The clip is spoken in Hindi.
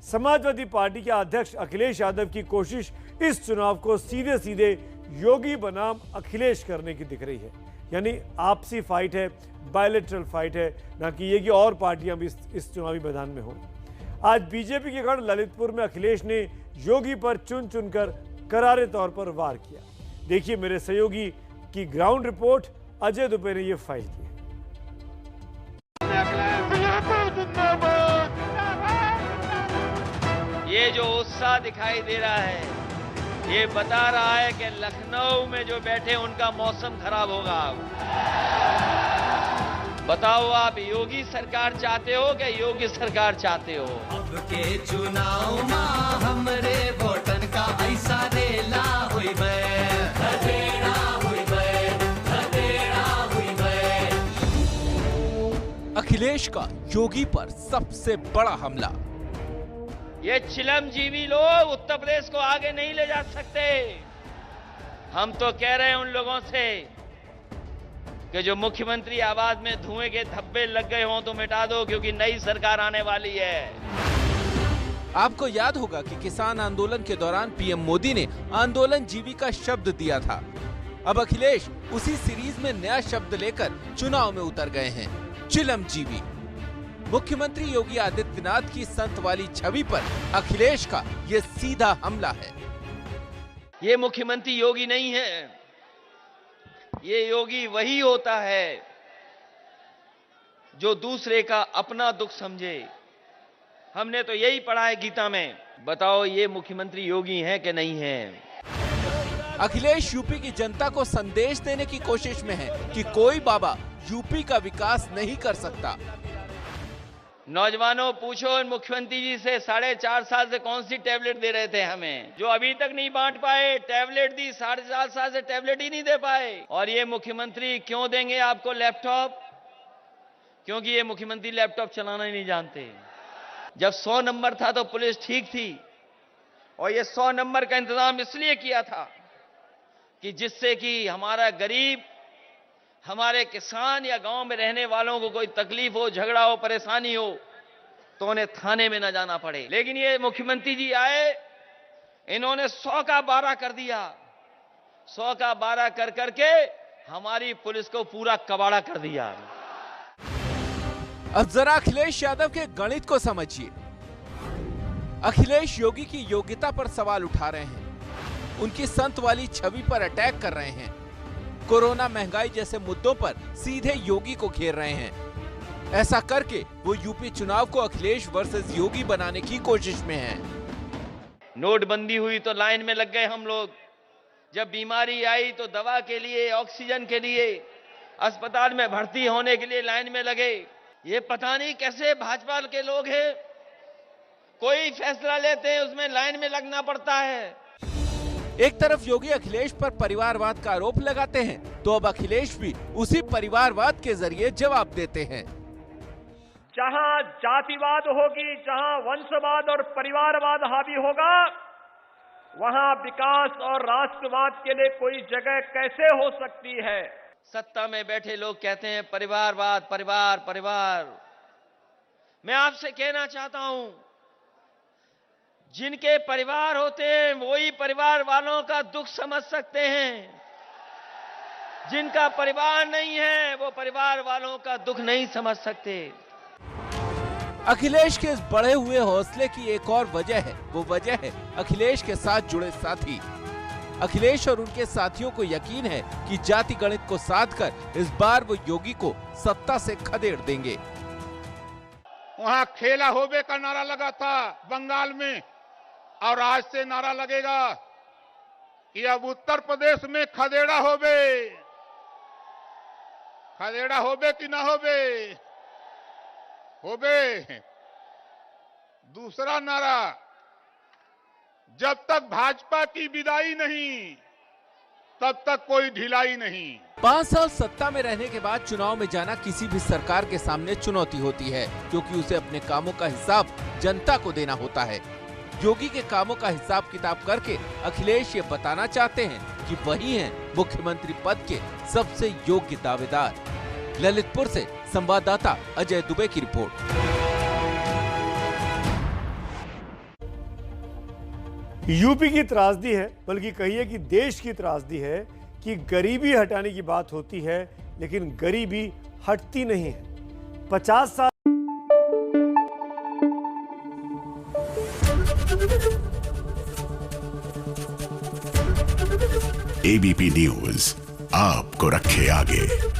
समाजवादी पार्टी के अध्यक्ष अखिलेश यादव की कोशिश इस चुनाव को सीधे सीधे योगी बनाम अखिलेश करने की दिख रही है। यानी आपसी फाइट है, बायलैटरल फाइट है, ना कि ये कि और पार्टियां भी इस चुनावी मैदान में हों। आज बीजेपी के गढ़ ललितपुर में अखिलेश ने योगी पर चुन चुनकर करारे तौर पर वार किया। देखिए मेरे सहयोगी की ग्राउंड रिपोर्ट, अजय दुबे ने यह फाइल की। ये जो उत्साह दिखाई दे रहा है, ये बता रहा है कि लखनऊ में जो बैठे उनका मौसम खराब होगा। बताओ, आप योगी सरकार चाहते हो कि योगी सरकार चाहते हो? अब के चुनाव में हमरे वोटन का ऐसा रेला हुई अखिलेश का योगी पर सबसे बड़ा हमला। ये चिलमजीवी लोग उत्तर प्रदेश को आगे नहीं ले जा सकते। हम तो कह रहे हैं उन लोगों से कि जो मुख्यमंत्री आवास में धुएं के धब्बे लग गए हों तो मिटा दो, क्योंकि नई सरकार आने वाली है। आपको याद होगा कि किसान आंदोलन के दौरान पीएम मोदी ने आंदोलन जीवी का शब्द दिया था। अब अखिलेश उसी सीरीज में नया शब्द लेकर चुनाव में उतर गए हैं, चिलमजीवी। मुख्यमंत्री योगी आदित्यनाथ की संत वाली छवि पर अखिलेश का ये सीधा हमला है। ये मुख्यमंत्री योगी नहीं है, ये योगी वही होता है जो दूसरे का अपना दुख समझे। हमने तो यही पढ़ा है गीता में। बताओ, ये मुख्यमंत्री योगी हैं कि नहीं हैं? अखिलेश यूपी की जनता को संदेश देने की कोशिश में है कि कोई बाबा यूपी का विकास नहीं कर सकता। नौजवानों, पूछो मुख्यमंत्री जी से 4.5 साल से कौन सी टैबलेट दे रहे थे हमें, जो अभी तक नहीं बांट पाए। टैबलेट दी, 4.5 साल से टैबलेट ही नहीं दे पाए। और ये मुख्यमंत्री क्यों देंगे आपको लैपटॉप? क्योंकि ये मुख्यमंत्री लैपटॉप चलाना ही नहीं जानते। जब 100 नंबर था तो पुलिस ठीक थी, और ये 100 नंबर का इंतजाम इसलिए किया था कि जिससे कि हमारा गरीब, हमारे किसान या गांव में रहने वालों को कोई तकलीफ हो, झगड़ा हो, परेशानी हो तो उन्हें थाने में न जाना पड़े। लेकिन ये मुख्यमंत्री जी आए, इन्होंने 100 का 12 कर दिया। 100 का 12 कर करके हमारी पुलिस को पूरा कबाड़ा कर दिया। अब जरा अखिलेश यादव के गणित को समझिए। अखिलेश योगी की योग्यता पर सवाल उठा रहे हैं, उनकी संत वाली छवि पर अटैक कर रहे हैं, कोरोना, महंगाई जैसे मुद्दों पर सीधे योगी को घेर रहे हैं। ऐसा करके वो यूपी चुनाव को अखिलेश वर्सेस योगी बनाने की कोशिश में हैं। नोटबंदी हुई तो लाइन में लग गए हम लोग। जब बीमारी आई तो दवा के लिए, ऑक्सीजन के लिए, अस्पताल में भर्ती होने के लिए लाइन में लगे। ये पता नहीं कैसे भाजपा के लोग हैं, कोई फैसला लेते हैं उसमें लाइन में लगना पड़ता है। एक तरफ योगी अखिलेश पर परिवारवाद का आरोप लगाते हैं, तो अब अखिलेश भी उसी परिवारवाद के जरिए जवाब देते हैं। जहां जातिवाद होगी, जहां वंशवाद और परिवारवाद हावी होगा, वहां विकास और राष्ट्रवाद के लिए कोई जगह कैसे हो सकती है? सत्ता में बैठे लोग कहते हैं परिवारवाद, परिवार परिवार। मैं आपसे कहना चाहता हूं, जिनके परिवार होते हैं वही परिवार वालों का दुख समझ सकते हैं। जिनका परिवार नहीं है वो परिवार वालों का दुख नहीं समझ सकते। अखिलेश के इस बढ़े हुए हौसले की एक और वजह है, वो वजह है अखिलेश के साथ जुड़े साथी। अखिलेश और उनके साथियों को यकीन है कि जाति गणित को साध कर इस बार वो योगी को सत्ता से खदेड़ देंगे। वहां खेला होबे का नारा लगा था बंगाल में, और आज से नारा लगेगा कि अब उत्तर प्रदेश में खदेड़ा होबे। खदेड़ा होबे कि ना होबे? होबे। दूसरा नारा, जब तक भाजपा की विदाई नहीं तब तक कोई ढिलाई नहीं। 5 साल सत्ता में रहने के बाद चुनाव में जाना किसी भी सरकार के सामने चुनौती होती है, क्योंकि उसे अपने कामों का हिसाब जनता को देना होता है। योगी के कामों का हिसाब किताब करके अखिलेश ये बताना चाहते हैं कि वही हैं मुख्यमंत्री पद के सबसे योग्य दावेदार। ललितपुर से संवाददाता अजय दुबे की रिपोर्ट। यूपी की त्रासदी है, बल्कि कहिए कि देश की त्रासदी है कि गरीबी हटाने की बात होती है लेकिन गरीबी हटती नहीं है। 50 साल एबीपी न्यूज आपको रखे आगे।